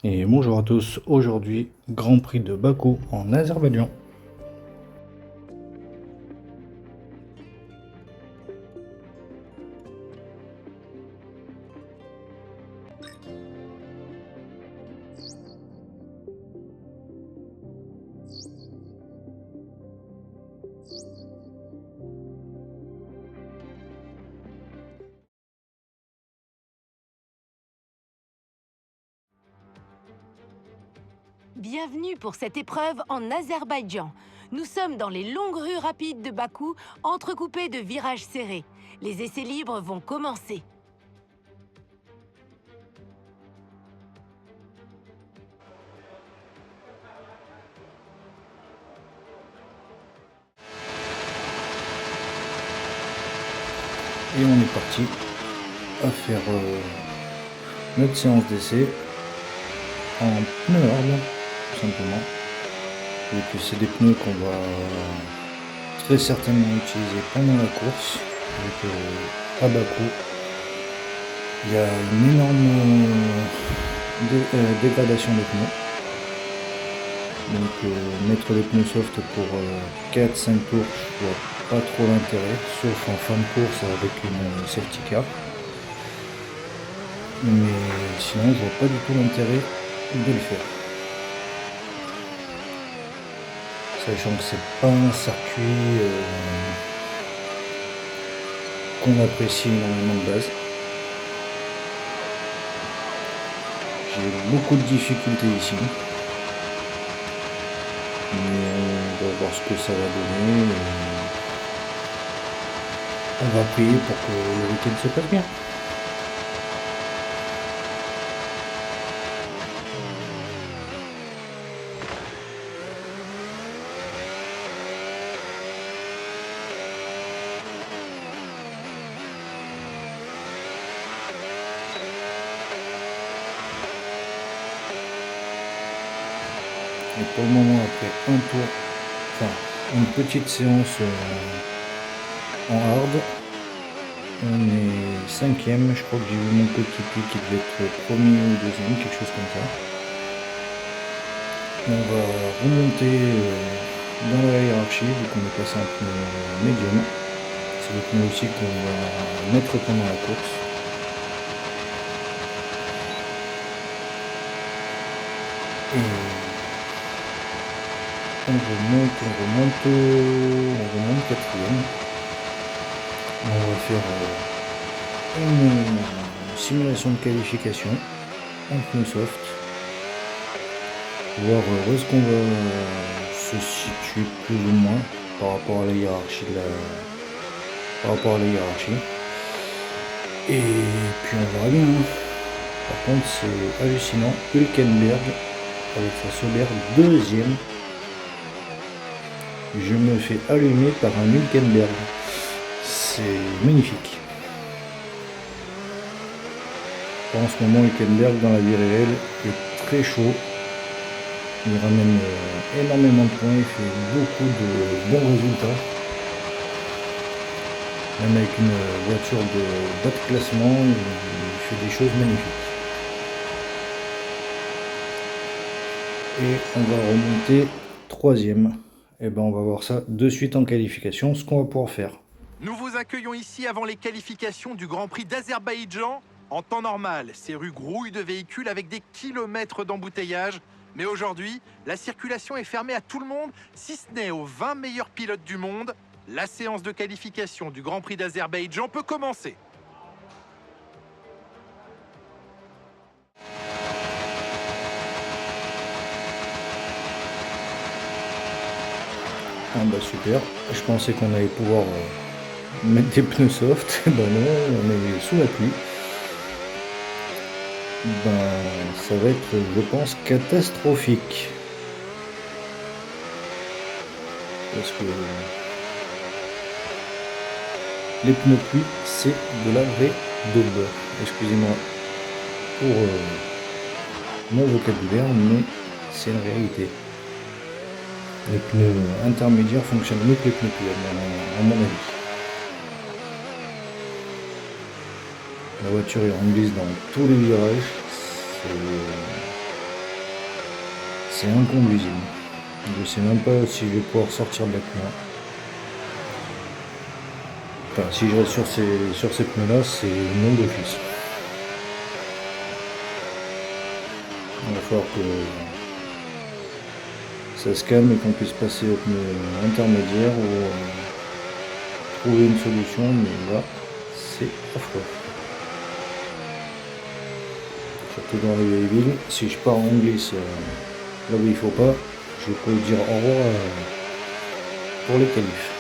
Et bonjour à tous, aujourd'hui Grand Prix de Bakou en Azerbaïdjan. Bienvenue pour cette épreuve en Azerbaïdjan. Nous sommes dans les longues rues rapides de Bakou, entrecoupées de virages serrés. Les essais libres vont commencer. Et on est parti à faire notre séance d'essai en pneus hard, tout simplement. Et puis c'est des pneus qu'on va très certainement utiliser pendant la course. Donc à Bakou, il y a une énorme dégradation des pneus. Donc mettre les pneus soft pour 4-5 tours, je vois pas trop l'intérêt, sauf en fin de course avec une safety car. Mais sinon je vois pas du tout l'intérêt de le faire. Sachant que c'est pas un circuit qu'on apprécie énormément de base. J'ai beaucoup de difficultés ici. Mais on va voir ce que ça va donner. On va prier pour que le week-end se passe bien. Et pour le moment, après un tour, enfin une petite séance en hard, on est 5ème. Je crois que j'ai vu mon coéquipier qui devait être premier ou deuxième, quelque chose comme ça. On va remonter dans la hiérarchie vu qu'on est passé en pneu médium. C'est le pneu aussi qu'on va mettre pendant la course. Et on remonte 4ème. On va faire une simulation de qualification en pneu soft. Voir où est-ce qu'on va se situer plus ou moins par rapport à la hiérarchie Et puis on verra bien. Par contre c'est hallucinant. Hülkenberg avec sa Sauber deuxième. Je me fais allumer par un Hülkenberg. C'est magnifique. En ce moment, Hülkenberg dans la vie réelle est très chaud. Il ramène énormément de points, il fait beaucoup de bons résultats. Même avec une voiture de bas de classement, il fait des choses magnifiques. Et on va remonter 3ème. Et ben on va voir ça de suite en qualification, ce qu'on va pouvoir faire. Nous vous accueillons ici avant les qualifications du Grand Prix d'Azerbaïdjan. En temps normal, ces rues grouillent de véhicules avec des kilomètres d'embouteillage. Mais aujourd'hui, la circulation est fermée à tout le monde, si ce n'est aux 20 meilleurs pilotes du monde. La séance de qualification du Grand Prix d'Azerbaïdjan peut commencer. Ah bah super, je pensais qu'on allait pouvoir mettre des pneus soft, bah non, on est sous la pluie. Ben ça va être, je pense, catastrophique. Parce que les pneus pluie, c'est de la vraie daube. Excusez-moi pour mon vocabulaire, mais c'est la réalité. Les pneus intermédiaires fonctionnent mieux que les pneus pluie, à mon avis. La voiture est en glisse dans tous les virages. c'est inconduisible. Je sais même pas si je vais pouvoir sortir de la Q1. Enfin, si je reste sur ces pneus là, c'est non d'office. Il va falloir que ça se calme et qu'on puisse passer au pneu intermédiaire ou trouver une solution, mais là c'est affreux. Surtout dans les vieilles villes, si je pars en glisse là où il faut pas, je peux dire au revoir pour les qualifs.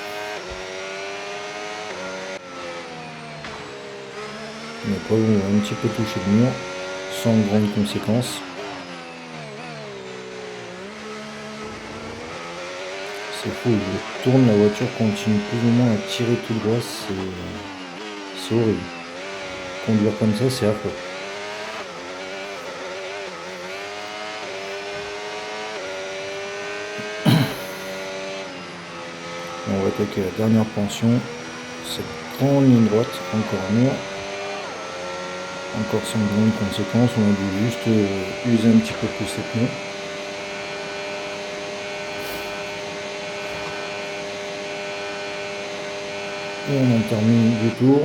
Mais après on va un petit peu toucher le mur sans grandes conséquences. C'est fou, je tourne, la voiture continue plus ou moins à tirer tout droit, c'est horrible. Conduire comme ça, c'est affreux. On va attaquer la dernière pension, cette grande ligne droite, encore un mur. Encore sans grande conséquence, on a dû juste user un petit peu plus les pneus. Et on en termine le tour.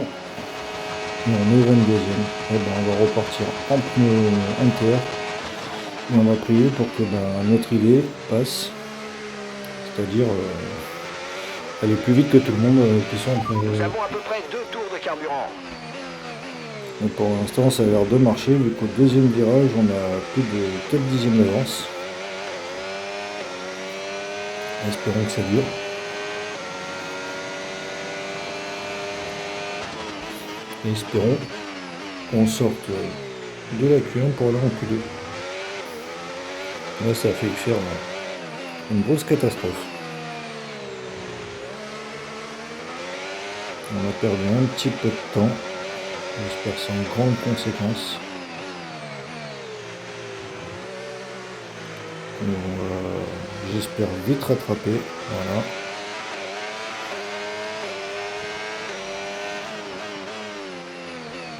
Et on est 22e. Et ben on va repartir en pneu inter. Et on va prier pour que notre idée passe. C'est-à-dire aller plus vite que tout le monde qui sont en pneu. Nous avons à peu près 2 tours de carburant. Donc pour l'instant ça a l'air de marcher, vu qu'au deuxième virage on a plus de 4 dixièmes d'avance. Espérons que ça dure. Et espérons qu'on sorte de la Q1 pour aller en Q2. Là ça a fait faire une grosse catastrophe. On a perdu un petit peu de temps. J'espère sans grande conséquence. J'espère vite rattraper. Voilà.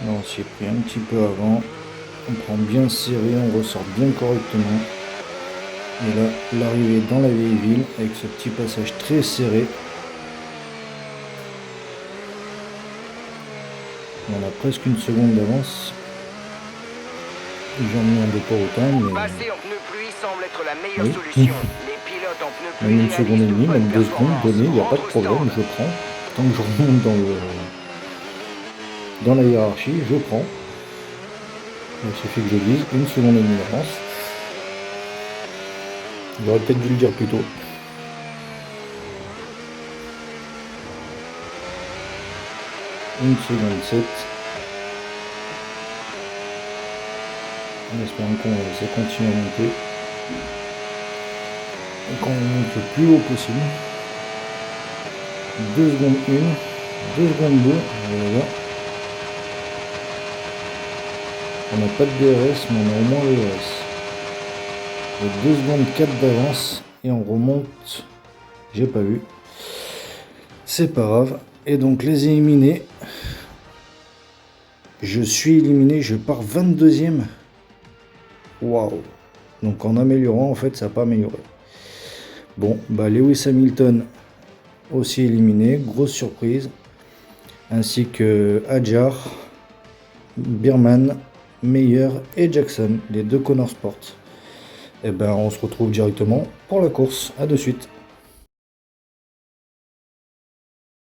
Là, on s'y est pris un petit peu avant. On prend bien serré, on ressort bien correctement. Et là, l'arrivée dans la vieille ville avec ce petit passage très serré. On a presque une seconde d'avance. J'en ai un dépôt au temps, mais Passer en pneu pluie semble être la meilleure oui. solution. Les pilotes en pneu pluie Même une seconde et réalisent demie, de même bonnes 2 secondes performances. données, il n'y a pas de Entre problème, stands. je prends. Tant que je remonte dans la hiérarchie, je prends. Il suffit que je dise une seconde et demie d'avance. J'aurais peut-être dû le dire plus tôt. Une seconde 7. En espérant ça continue à monter. Et qu'on monte le plus haut possible. 2 secondes 1, 2 secondes 2. Voilà. On n'a pas de DRS, mais on a au moins le DRS. Et 2 secondes 4 d'avance. Et on remonte. J'ai pas vu. C'est pas grave. Et donc les éliminés. Je suis éliminé, je pars 22e. Waouh. Donc en améliorant, en fait, ça n'a pas amélioré. Bon, Lewis Hamilton aussi éliminé, grosse surprise. Ainsi que Hadjar, Biermann, Meyer et Jackson, les 2 Connor Sport. Et on se retrouve directement pour la course. À de suite.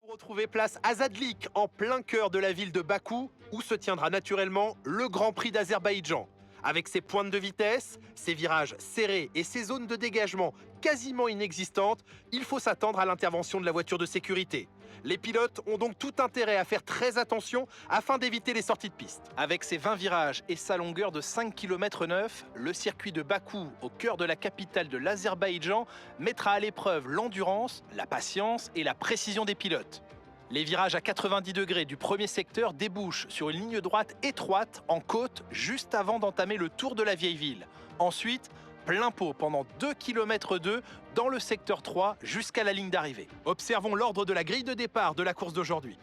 Retrouver place à Zadlik, en plein cœur de la ville de Bakou, où se tiendra naturellement le Grand Prix d'Azerbaïdjan. Avec ses pointes de vitesse, ses virages serrés et ses zones de dégagement quasiment inexistantes, il faut s'attendre à l'intervention de la voiture de sécurité. Les pilotes ont donc tout intérêt à faire très attention afin d'éviter les sorties de piste. Avec ses 20 virages et sa longueur de 5 km 9, le circuit de Bakou, au cœur de la capitale de l'Azerbaïdjan, mettra à l'épreuve l'endurance, la patience et la précision des pilotes. Les virages à 90 degrés du premier secteur débouchent sur une ligne droite étroite en côte juste avant d'entamer le tour de la vieille ville. Ensuite, plein pot pendant 2 km 2 dans le secteur 3 jusqu'à la ligne d'arrivée. Observons l'ordre de la grille de départ de la course d'aujourd'hui.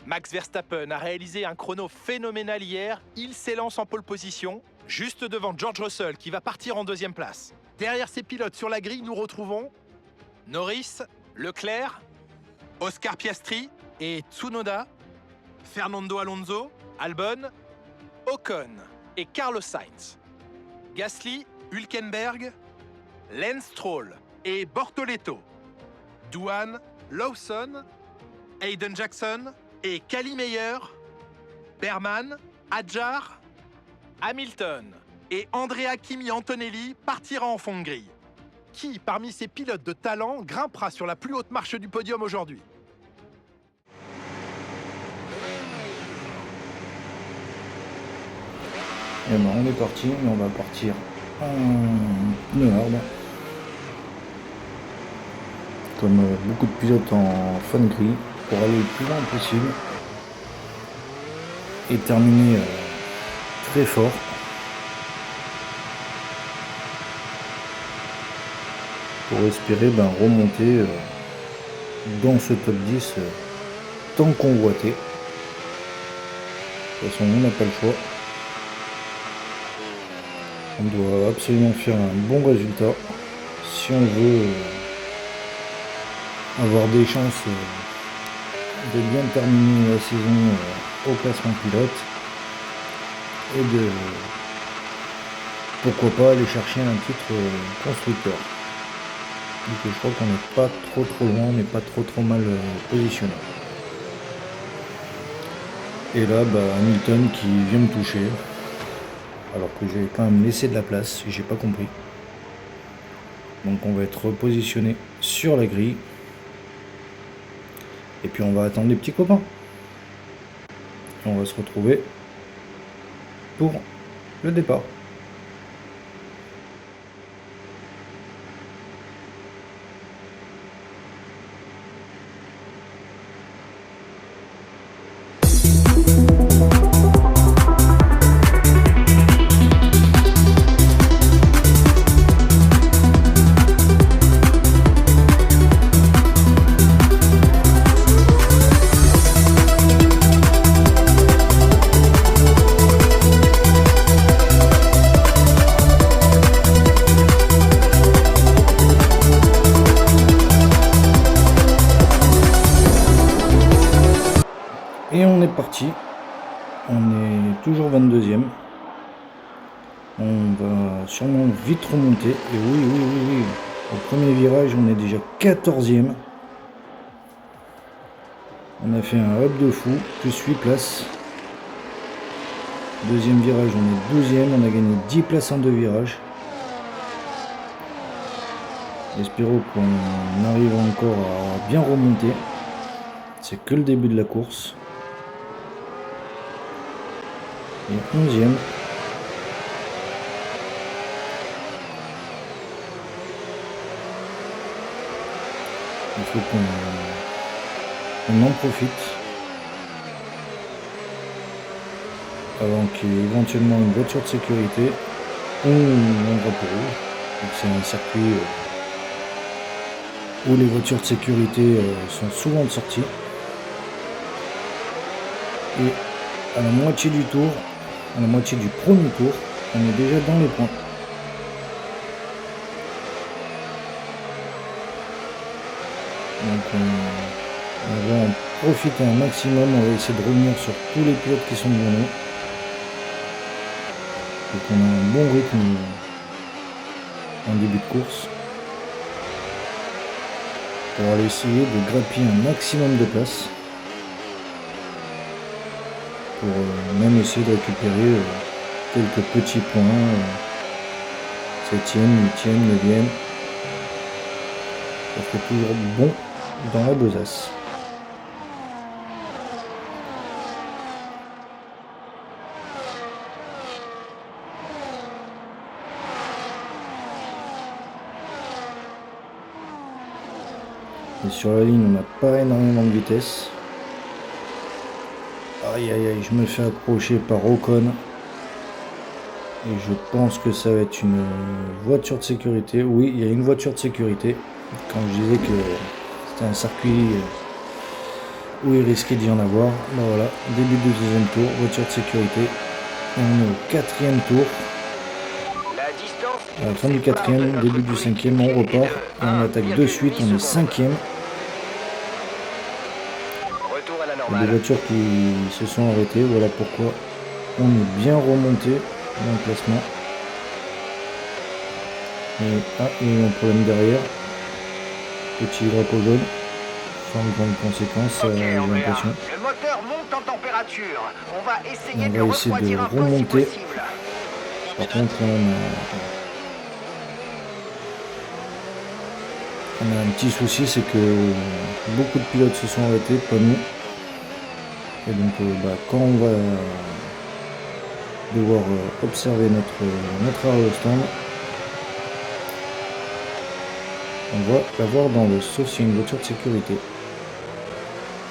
Max Verstappen a réalisé un chrono phénoménal hier. Il s'élance en pole position. juste devant George Russell qui va partir en deuxième place. Derrière ces pilotes sur la grille, nous retrouvons Norris, Leclerc, Oscar Piastri et Tsunoda, Fernando Alonso, Albon, Ocon et Carlos Sainz. Gasly, Hülkenberg, Lance Stroll et Bortoleto. Doohan, Lawson, Hayden Jackson et Cali Meyer, Berman, Hadjar, Hamilton et Andrea Kimi Antonelli partira en fond de grille. Qui, parmi ces pilotes de talent, grimpera sur la plus haute marche du podium aujourd'hui? Et ben, on est parti, mais on va partir en pneu hard. Comme beaucoup de pilotes en fun gris, pour aller le plus loin possible et terminer très fort. Pour espérer remonter dans ce top 10 tant convoité. De toute façon, on n'a pas le choix. On doit absolument faire un bon résultat si on veut avoir des chances de bien terminer la saison au classement pilote et de pourquoi pas aller chercher un titre constructeur. Donc je crois qu'on n'est pas trop loin, on n'est pas trop mal positionné. Et là Hamilton qui vient me toucher alors que j'ai quand même laissé de la place, j'ai pas compris. Donc on va être repositionné sur la grille. Et puis on va attendre les petits copains. Et on va se retrouver pour le départ. Et on est parti, on est toujours 22e, on va sûrement vite remonter, et oui, au premier virage on est déjà 14e, on a fait un hop de fou, plus 8 places, deuxième virage on est 12e, on a gagné 10 places en 2 virages, espérons qu'on arrive encore à bien remonter, c'est que le début de la course. Et 11e. Il faut qu'on en profite avant qu'il y ait éventuellement une voiture de sécurité ou un drapeau rouge. Donc c'est un circuit où les voitures de sécurité sont souvent de sortie. Et à la moitié du tour, à la moitié du premier tour, on est déjà dans les points. Donc on va en profiter un maximum, on va essayer de revenir sur tous les pilotes qui sont devant nous. Donc on a un bon rythme en début de course. Pour aller essayer de grappiller un maximum de places. Pour même essayer de récupérer quelques petits points, 7e, 8e, 9e. Ça fait toujours bon dans la besace. Et sur la ligne, on n'a pas énormément de vitesse. Aïe, je me fais approcher par Ocon. Et je pense que ça va être une voiture de sécurité. Oui, il y a une voiture de sécurité. Quand je disais que c'était un circuit où il risquait d'y en avoir. Ben voilà, début du deuxième tour, voiture de sécurité. Et on est au 4e tour. À la fin du 4e, début du 5e, on repart et on attaque de suite, on est 5e. Retour à la Il y a des normale. voitures qui se sont arrêtées, voilà pourquoi on est bien remonté dans le classement. Et, il y a eu un problème derrière. Petit drapeau jaune, sans grande conséquence, Ok, j'ai Andrea. l'impression. Le moteur monte en température. On va essayer On de va le essayer de refroidir un peu si remonter. possible. Par contre, on a un petit souci, c'est que beaucoup de pilotes se sont arrêtés, pas nous. Et donc, quand on va devoir observer notre arrêt au stand, on va l'avoir dans le sauf si une voiture de sécurité.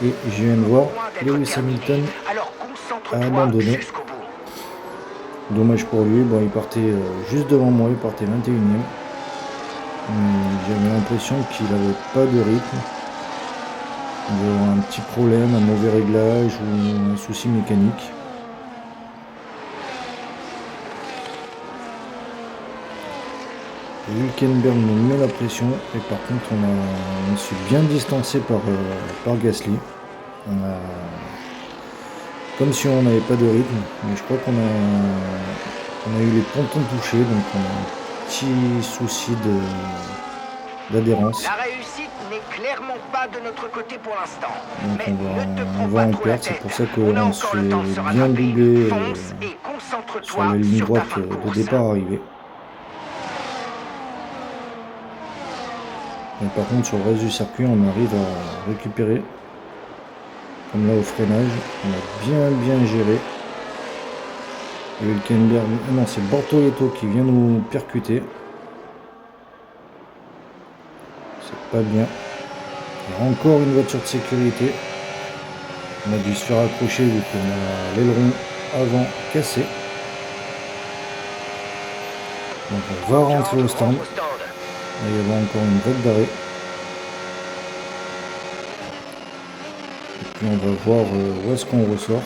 Et je viens de voir Loin d'être Lewis terminé. Hamilton Alors a concentre-toi abandonné. jusqu'au bout. Dommage pour lui, bon, il partait juste devant moi, il partait 21e. J'avais l'impression qu'il n'avait pas de rythme. Il devait avoir un petit problème, un mauvais réglage ou un souci mécanique. Hülkenberg nous met la pression et par contre on s'est bien distancé par Gasly. Comme si on n'avait pas de rythme, mais je crois qu'on a eu les pontons touchés, donc on a un petit souci d'adhérence. La réussite n'est clairement pas de notre côté pour l'instant. Donc Mais ne te on prends va pas en trop la perdre, c'est tête. pour ça On a qu'on se encore fait le temps de se bien rattraper. doubler Fonce et sur concentre-toi la ligne sur ta droite fin de de course. départ arrivé. Mais par contre sur le reste du circuit on arrive à récupérer. Comme là au freinage, on a bien géré. Et Hülkenberg, non c'est Bortoleto qui vient nous percuter. C'est pas bien. Il y a encore une voiture de sécurité. On a dû se faire accrocher vu qu'on a l'aileron avant cassé. Donc on va rentrer au stand. Il va y avoir encore une vague d'arrêt. Et puis on va voir où est-ce qu'on ressort.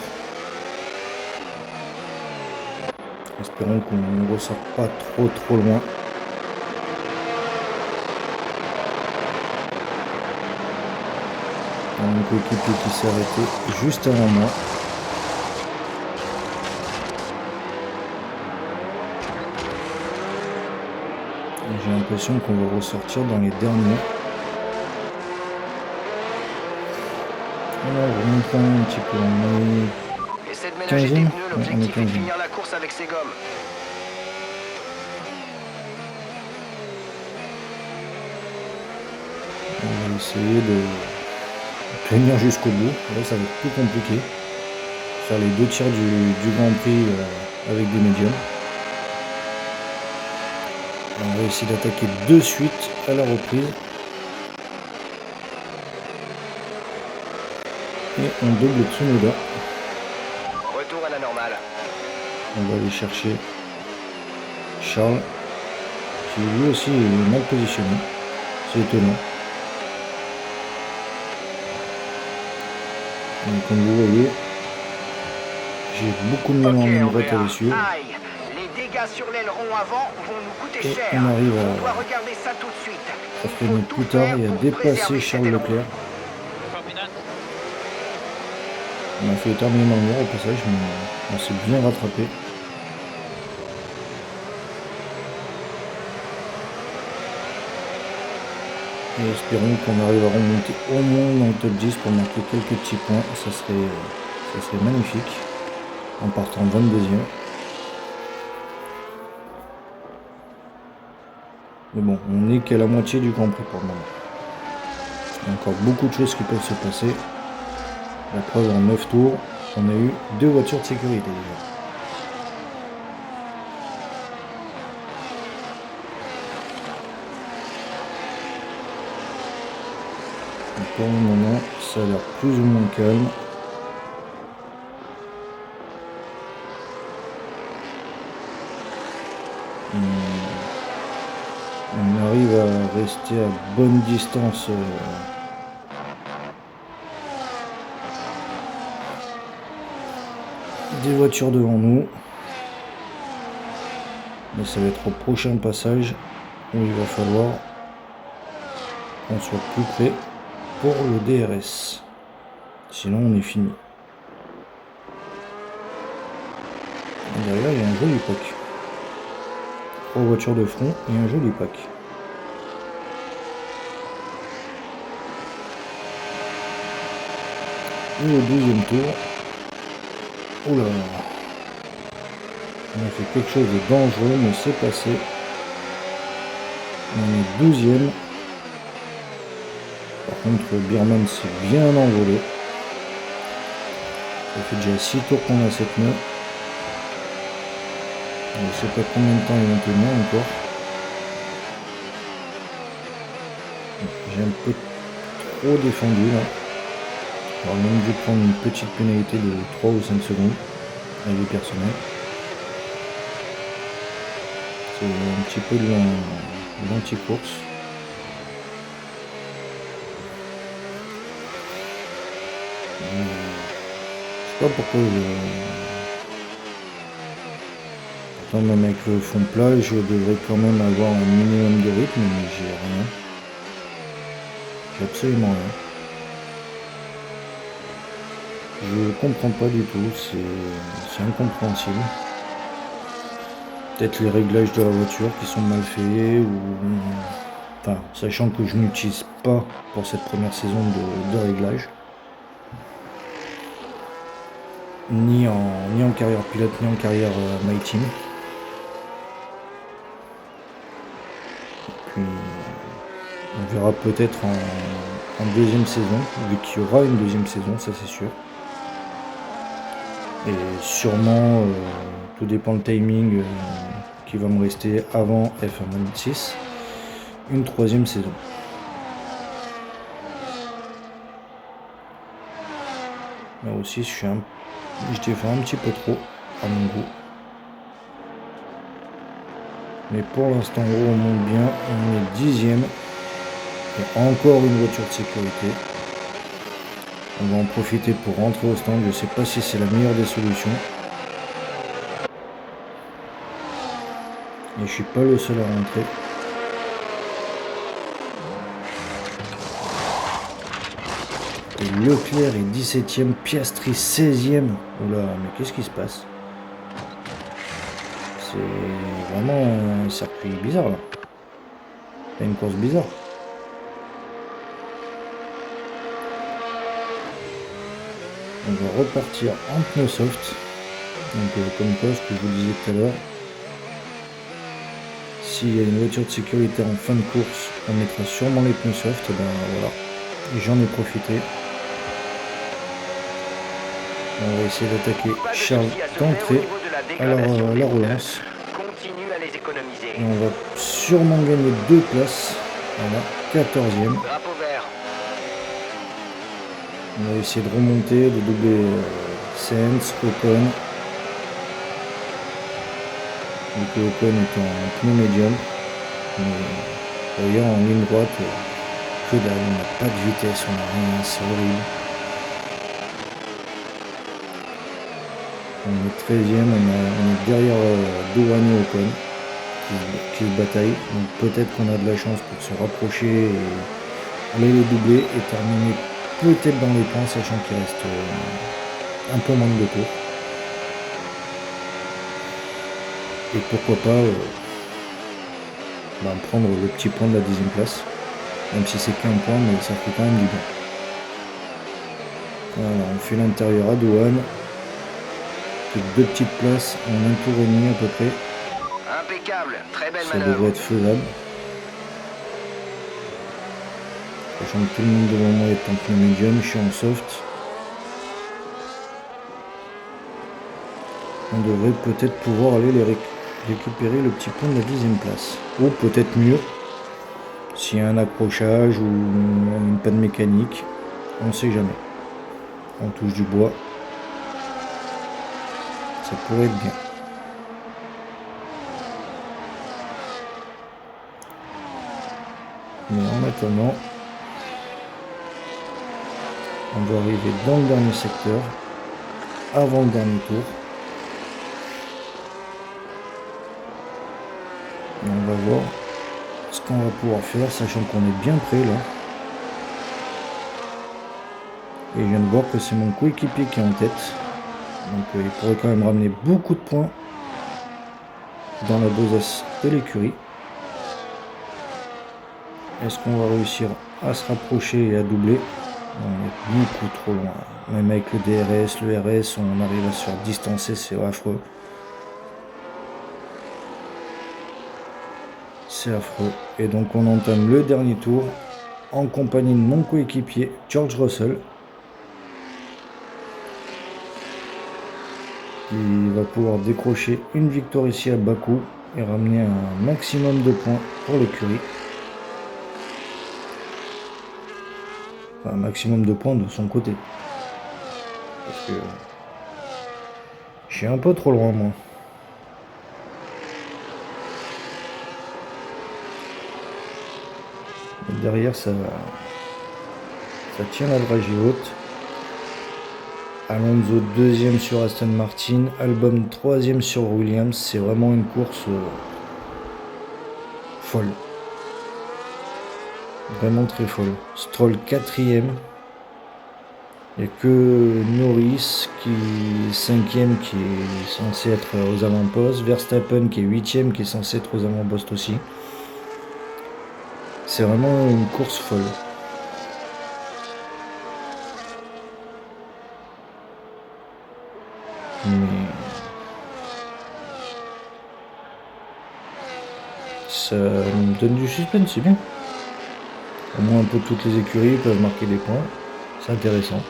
Espérons qu'on ne ressort pas trop loin. Un coéquipier qui s'est arrêté juste avant moi. J'ai l'impression qu'on va ressortir dans les derniers. Alors, remontons un petit peu. On Essaie de ménager tes 15e. pneus, On est l'objectif est de 15e. finir la course avec ses gommes. On va essayer de tenir jusqu'au bout. Là, ça va être plus compliqué. Faire les 2 tiers du Grand Prix avec des médiums. On va essayer d'attaquer de suite à la reprise. Et on double Tsunoda. Retour à la normale. On va aller chercher Charles, qui lui aussi est mal positionné. C'est étonnant. Donc, comme vous voyez, j'ai beaucoup de mal en ligne droite à les suivre. Aïe. Les dégâts sur l'aileron avant vont nous coûter Et cher. on arrive On doit à regarder ça tout de suite. freiner plus tard et à dépasser Charles Leclerc. On a fait terminer dans le mur au passage, mais on s'est bien rattrapé. Et espérons qu'on arrive à remonter au moins dans le top 10 pour marquer quelques petits points. Ça serait magnifique en partant 22e. Mais bon, on n'est qu'à la moitié du Grand Prix pour le moment. Il y a encore beaucoup de choses qui peuvent se passer. La preuve, en 9 tours, on a eu 2 voitures de sécurité déjà. Donc pour le moment, ça a l'air plus ou moins calme. On arrive à rester à bonne distance des voitures devant nous. Mais ça va être au prochain passage où il va falloir qu'on soit plus près pour le DRS. Sinon on est fini. Et derrière il y a un joli pack. 3 voitures de front et un joli pack. Et au deuxième tour, oula, on a fait quelque chose de dangereux, mais c'est passé. On est 12e. Par contre, Birman s'est bien envolé. Ça fait déjà 6 tours qu'on a cette nœud. Je ne sais pas combien de temps ils vont tenir encore. J'ai un peu trop défendu là. Alors même dû prendre une petite pénalité de 3 ou 5 secondes avec les personnels. C'est un petit peu de l'anti-course. Je sais pas pourquoi pourtant même avec le fond plat je devrais quand même avoir un minimum de rythme, mais j'ai rien. J'ai absolument rien. Je comprends pas du tout, c'est incompréhensible. Peut-être les réglages de la voiture qui sont mal faits, ou enfin, sachant que je n'utilise pas pour cette première saison de réglage. Ni en carrière pilote, ni en carrière My Team. Puis on verra peut-être en deuxième saison, vu qu'il y aura une deuxième saison, ça c'est sûr. Et sûrement, tout dépend le timing qui va me rester avant F1 une troisième saison. Là aussi, je défends un petit peu trop à mon goût. Mais pour l'instant, on monte bien, on est 10e. Et encore une voiture de sécurité. On va en profiter pour rentrer au stand. Je ne sais pas si c'est la meilleure des solutions. Et je suis pas le seul à rentrer. Et Leclerc est 17e, Piastri 16e. Oula, mais qu'est-ce qui se passe? C'est vraiment un circuit bizarre là. C'est une course bizarre. On va repartir en pneus soft. Donc comme quoi, ce que je vous disais tout à l'heure, s'il y a une voiture de sécurité en fin de course, on mettra sûrement les pneus soft. Et ben voilà. Et j'en ai profité. On va essayer d'attaquer Charles d'entrée à la relance. Continue à les économiser. Et on va sûrement gagner 2 places. Voilà, 14e. Drapeau vert. On va essayer de remonter, de doubler Sainz, Ocon. Donc Ocon est en pneu médium. D'ailleurs en ligne droite, que dalle, on n'a pas de vitesse, on n'a rien, c'est horrible. On est 13e, on est derrière Dohan et Ocon qui se bataillent. Donc peut-être qu'on a de la chance pour se rapprocher et aller les doubler et terminer peut-être dans les points, sachant qu'il reste un peu moins de tours. Et pourquoi pas prendre le petit point de la 10e place. Même si c'est qu'un point, mais ça fait quand même du bien. Voilà, on fait l'intérieur à Dohan. Deux petites places en un tour et demi à peu près. Impeccable, très belle Ça manœuvre. devrait être faisable. Sachant que tout le monde devant moi est en pneu médium, je suis en soft. On devrait peut-être pouvoir aller récupérer le petit point de la 10e place. Ou peut-être mieux, s'il y a un accrochage ou une panne mécanique, on ne sait jamais. On touche du bois. Ça pourrait être bien. Mais en attendant, on va arriver dans le dernier secteur, avant le dernier tour. Et on va voir ce qu'on va pouvoir faire, sachant qu'on est bien prêt là. Et je viens de voir que c'est mon coéquipier qui est en tête. Donc il pourrait quand même ramener beaucoup de points dans la besace de l'écurie. Est-ce qu'on va réussir à se rapprocher et à doubler? On est beaucoup trop loin. Même avec le DRS, le RS, on arrive à se faire distancer, c'est affreux. C'est affreux. Et donc on entame le dernier tour en compagnie de mon coéquipier George Russell. Il va pouvoir décrocher une victoire ici à Bakou et ramener un maximum de points pour l'écurie. Enfin, un maximum de points de son côté. Parce que je suis un peu trop loin moi. Et derrière ça tient la dragée haute. Alonso 2e sur Aston Martin, Albon 3e sur Williams. C'est vraiment une course folle. Vraiment très folle. Stroll 4e. Il n'y a que Norris qui est 5e qui est censé être aux avant-postes. Verstappen qui est 8e qui est censé être aux avant-postes aussi. C'est vraiment une course folle. Mais ça me donne du suspense, c'est bien. Au moins un peu toutes les écuries peuvent marquer des points. C'est intéressant.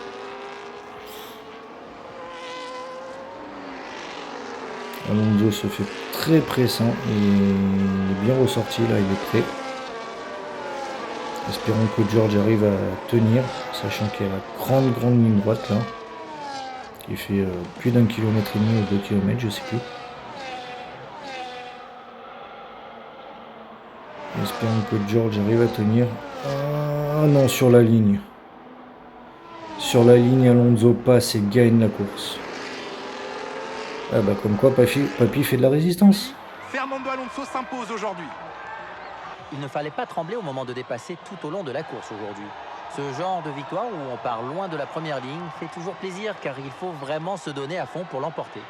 Alonso se fait très pressant et il est bien ressorti là, il est prêt. Espérons que George arrive à tenir, sachant qu'il y a la grande ligne droite là, qui fait plus d'1,5 km ou 2 km, je sais plus. Espérons que George arrive à tenir. Ah non, sur la ligne. Sur la ligne, Alonso passe et gagne la course. Ah bah comme quoi papy fait de la résistance. Fernando Alonso s'impose aujourd'hui. Il ne fallait pas trembler au moment de dépasser tout au long de la course aujourd'hui. Ce genre de victoire où on part loin de la première ligne fait toujours plaisir car il faut vraiment se donner à fond pour l'emporter.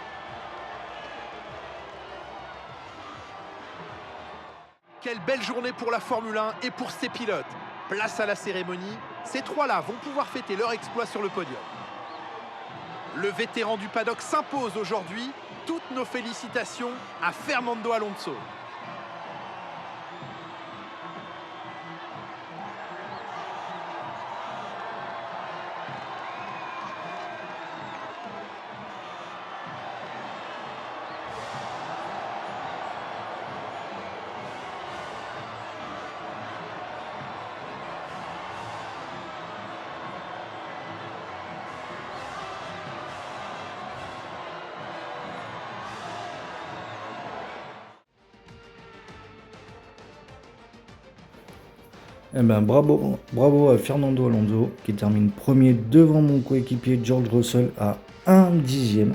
Quelle belle journée pour la Formule 1 et pour ses pilotes. Place à la cérémonie, ces trois-là vont pouvoir fêter leur exploit sur le podium. Le vétéran du paddock s'impose aujourd'hui. Toutes nos félicitations à Fernando Alonso. Eh ben bravo à Fernando Alonso qui termine premier devant mon coéquipier George Russell à 1/10.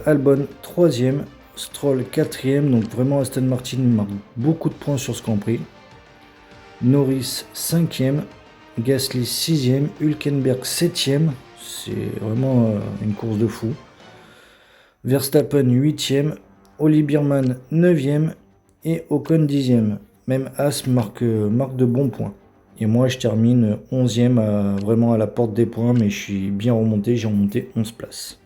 Albon 3e, Stroll 4e, donc vraiment Aston Martin marque beaucoup de points sur ce Grand Prix. Norris 5e, Gasly 6e, Hülkenberg 7e, c'est vraiment une course de fou. Verstappen 8e, Oli Biermann 9e et Ocon 10e. Même As marque de bons points. Et moi je termine 11e vraiment à la porte des points, mais je suis bien remonté, j'ai remonté 11 places.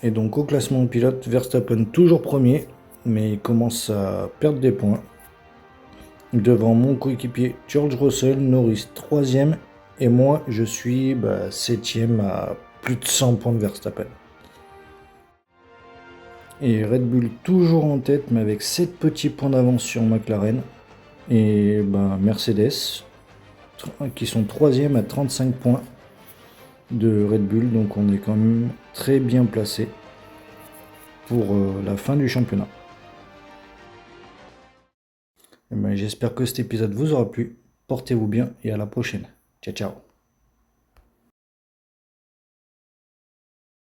Et donc au classement pilote, Verstappen toujours premier, mais il commence à perdre des points. Devant mon coéquipier George Russell, Norris 3e, et moi je suis 7e à plus de 100 points de Verstappen. Et Red Bull toujours en tête, mais avec 7 petits points d'avance sur McLaren. Et Mercedes, qui sont 3e à 35 points de Red Bull. Donc on est quand même très bien placé pour la fin du championnat. J'espère que cet épisode vous aura plu. Portez-vous bien et à la prochaine. Ciao, ciao.